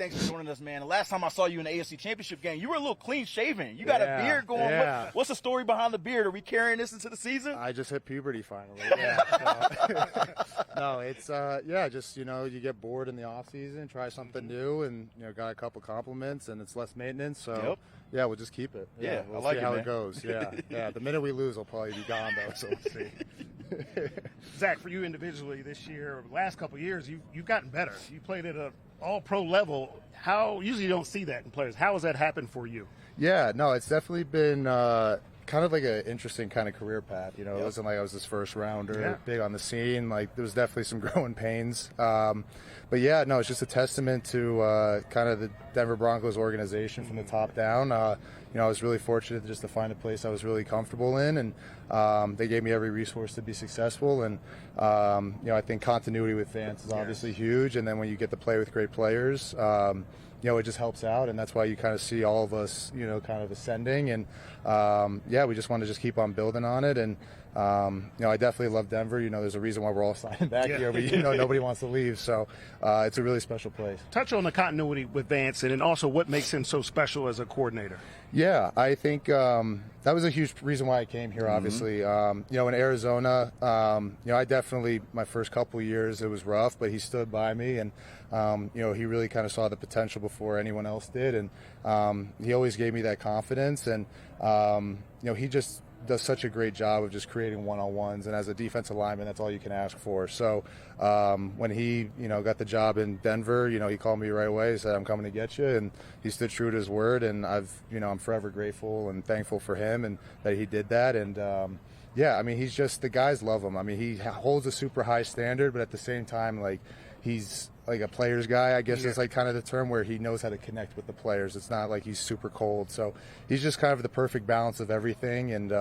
thanks for joining us, man. The last time I saw you in the AFC Championship game, you were a little clean-shaven. You got a beard going. Yeah. What's the story behind the beard? Are we carrying this into the season? I just hit puberty finally. Yeah. No, it's just you get bored in the off season, try something new, and got a couple compliments, and it's less maintenance. So yeah, we'll just keep it. Yeah, we'll I like see how man. it goes. Yeah. The minute we lose, I'll probably be gone though. So we'll see. Zach, for you individually this year, or the last couple of years, you've gotten better. You played at an all-pro level. How usually you don't see that in players. How has that happened for you? Yeah, no, it's definitely been kind of like an interesting kind of career path. It wasn't like I was this first rounder, big on the scene. Like there was definitely some growing pains. But yeah, no, it's just a testament to kind of the Denver Broncos organization from the top down. I was really fortunate just to find a place I was really comfortable in, and they gave me every resource to be successful. And I think continuity with Vance is obviously huge. And then when you get to play with great players, it just helps out, and that's why you kind of see all of us, kind of ascending. And we just want to just keep on building on it. And I definitely love Denver. There's a reason why we're all signing back here, but nobody wants to leave. So it's a really special place. Touch on the continuity with Vance, and then also what makes him so special as a coordinator. Yeah, I think that was a huge reason why I came here, obviously. In Arizona, I definitely, my first couple of years, it was rough, but he stood by me, and, he really kind of saw the potential before anyone else did. And he always gave me that confidence, and, he just does such a great job of just creating one-on-ones, and as a defensive lineman, that's all you can ask for. So when he got the job in Denver, he called me right away. He said, I'm coming to get you, and he stood true to his word, and I'm forever grateful and thankful for him and that he did that. And he's just, the guys love him. I mean, he holds a super high standard, but at the same time, like, he's like a player's guy, I guess. It's like kind of the term where he knows how to connect with the players. It's not like he's super cold. So he's just kind of the perfect balance of everything. And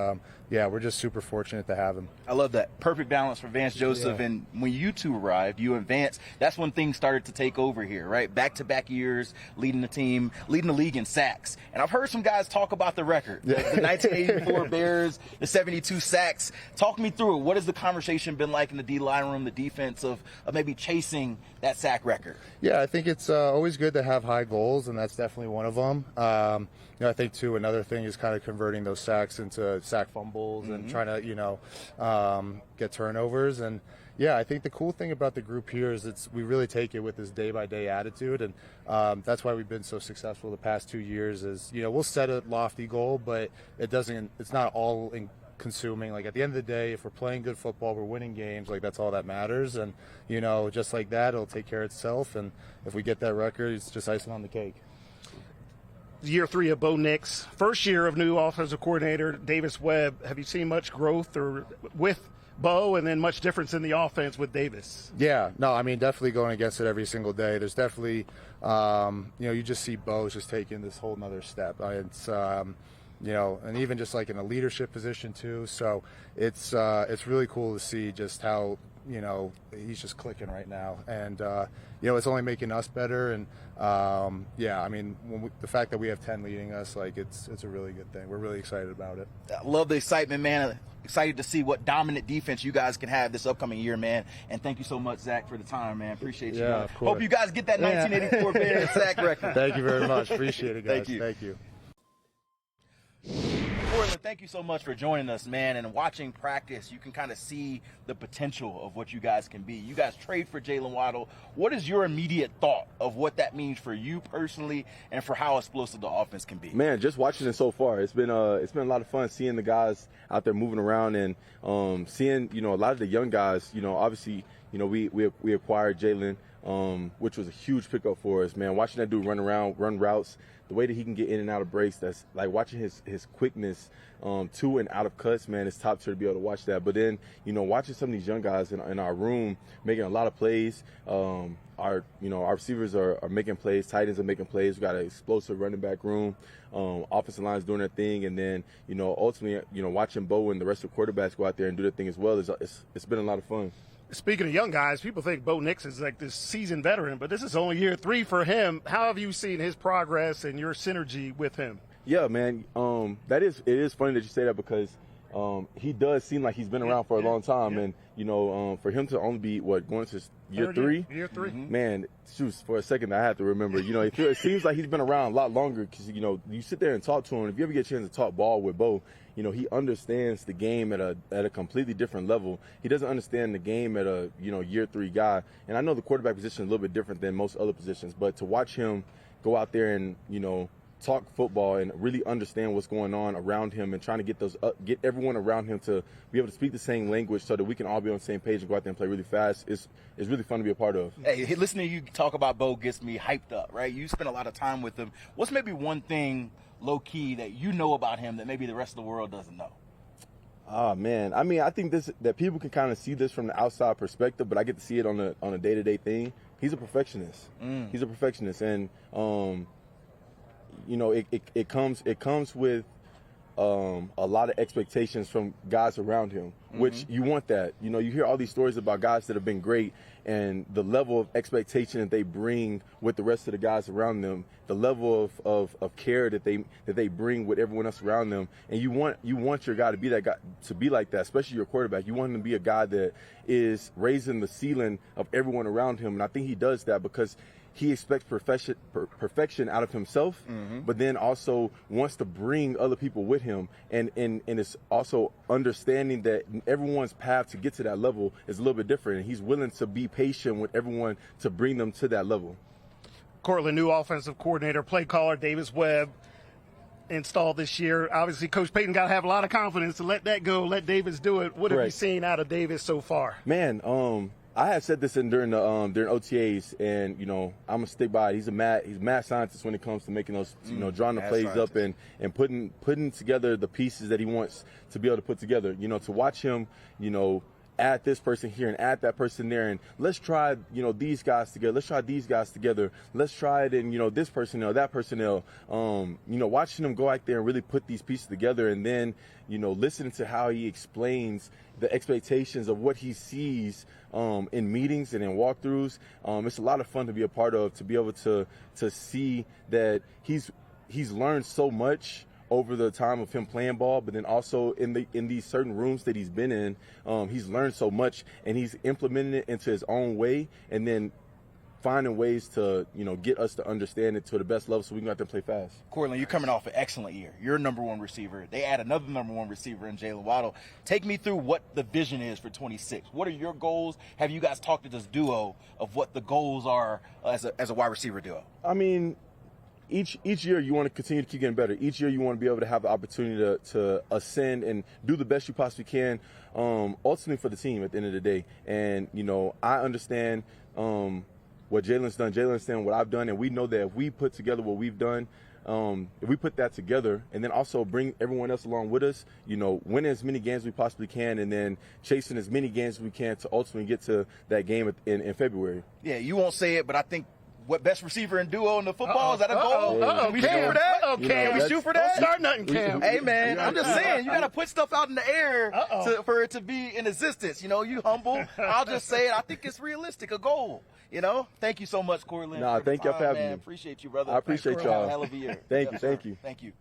we're just super fortunate to have him. I love that. Perfect balance for Vance Joesph. Yeah. And when you two arrived, you and Vance, that's when things started to take over here, right? Back-to-back years, leading the team, leading the league in sacks. And I've heard some guys talk about the record. The 1984 Bears, the 72 sacks. Talk me through it. What has the conversation been like in the D-line room, the defense of maybe chasing that sack record? Yeah, I think it's always good to have high goals, and that's definitely one of them. I think, too, another thing is kind of converting those sacks into sack fumbles and trying to, get turnovers. And, I think the cool thing about the group here is we really take it with this day-by-day attitude, and that's why we've been so successful the past 2 years is, we'll set a lofty goal, but it's not all consuming. Like, at the end of the day, if we're playing good football, we're winning games, like, that's all that matters. And just like that, it'll take care of itself. And if we get that record, it's just icing on the cake. Year 3 of Bo Nix, first year of new offensive coordinator Davis Webb. Have you seen much growth or with Bo, and then much difference in the offense with Davis? Yeah, no, I mean, definitely going against it every single day. There's definitely you just see Bo just taking this whole nother step. It's and even just like in a leadership position too. So it's really cool to see just how he's just clicking right now, and it's only making us better. And I mean, the fact that we have 10 leading us, like, it's a really good thing. We're really excited about it. I love the excitement, man. Excited to see what dominant defense you guys can have this upcoming year, man. And thank you so much, Zach, for the time, man. Appreciate you. Yeah, of course. Hope you guys get that 1984 Bears sack record. Thank you very much. Appreciate it, guys. Thank you. Thank you. Courtland, thank you so much for joining us, man. And watching practice, you can kind of see the potential of what you guys can be. You guys trade for Jaylen Waddle. What is your immediate thought of what that means for you personally and for how explosive the offense can be? Man, just watching it so far, it's been a lot of fun seeing the guys out there moving around, and seeing a lot of the young guys. Obviously, we acquired Jaylen, which was a huge pickup for us, man. Watching that dude run around, run routes, the way that he can get in and out of breaks, that's like watching his quickness to and out of cuts, man, it's top tier to be able to watch that. But then, watching some of these young guys in our room making a lot of plays, our receivers are making plays, tight ends are making plays. We got an explosive running back room, offensive line's doing their thing, and then, ultimately, watching Bo and the rest of the quarterbacks go out there and do their thing as well, it's been a lot of fun. Speaking of young guys, people think Bo Nix is like this seasoned veteran, but this is only year 3 for him. How have you seen his progress and your synergy with him? Yeah, man, it is funny that you say that, because he does seem like he's been around for a long time. And, you know, for him to only be, going to year three? Year 3. Man, shoot, for a second I had to remember. You know, it seems like he's been around a lot longer because, you know, you sit there and talk to him. If you ever get a chance to talk ball with Bo, you know, he understands the game at a completely different level. He doesn't understand the game at a, you know, year 3 guy. And I know the quarterback position is a little bit different than most other positions, but to watch him go out there and, you know, talk football and really understand what's going on around him and trying to get everyone around him to be able to speak the same language so that we can all be on the same page and go out there and play really fast is really fun to be a part of. Hey, listening to you talk about Bo gets me hyped up, right? You spend a lot of time with him. What's maybe one thing low-key that you know about him that maybe the rest of the world doesn't know? Oh, man. I mean, I think that people can kind of see this from the outside perspective, but I get to see it on a day-to-day thing. He's a perfectionist. He's a perfectionist. And, you know, it comes with a lot of expectations from guys around him, which you want that. You know, you hear all these stories about guys that have been great and the level of expectation that they bring with the rest of the guys around them, the level of care that they bring with everyone else around them. And you want your guy to be that guy, to be like that, especially your quarterback. You want him to be a guy that is raising the ceiling of everyone around him. And I think he does that because he expects perfection out of himself, but then also wants to bring other people with him. And it's also understanding that everyone's path to get to that level is a little bit different. And he's willing to be patient with everyone to bring them to that level. Courtland, new offensive coordinator, play caller, Davis Webb, installed this year. Obviously, Coach Payton got to have a lot of confidence to let that go, let Davis do it. What have you seen out of Davis so far? Man, I had said this during OTAs, and you know I'm gonna stick by it. He's mad scientist when it comes to making those, you know, drawing the plays up and putting together the pieces that he wants to be able to put together. You know, to watch him, you know, add this person here and add that person there, and let's try, you know, these guys together. Let's try these guys together. Let's try it in, you know, this personnel, that personnel. You know, watching him go out there and really put these pieces together, and then, you know, listening to how he explains the expectations of what he sees in meetings and in walkthroughs. It's a lot of fun to be a part of, to be able to see that he's learned so much over the time of him playing ball, but then also in these certain rooms that he's been in, he's learned so much and he's implementing it into his own way, and then finding ways to, you know, get us to understand it to the best level so we can go out there and play fast. Courtland, you're coming off an excellent year. You're number one receiver. They add another number one receiver in Jaylen Waddle. Take me through what the vision is for 26. What are your goals? Have you guys talked to this duo of what the goals are as a wide receiver duo? I mean, each year you want to continue to keep getting better. Each year you want to be able to have the opportunity to ascend and do the best you possibly can, ultimately for the team at the end of the day. And, you know, I understand what Jaylen's done. Jaylen's done what I've done, and we know that if we put together what we've done, if we put that together and then also bring everyone else along with us, you know, win as many games as we possibly can and then chasing as many games as we can to ultimately get to that game in February. Yeah, you won't say it, but I think what best receiver and duo in the football, is that a goal? Can we shoot for that? Can we shoot for that? Don't start nothing, Cam. Hey, man, I'm just saying, you got to put stuff out in the air for it to be in existence. You know, you humble. I'll just say it. I think it's realistic, a goal. You know? Thank you so much, Courtland. Thank you for having me. Appreciate you, brother. I appreciate y'all. Hell of a year. Thank you. Thank you.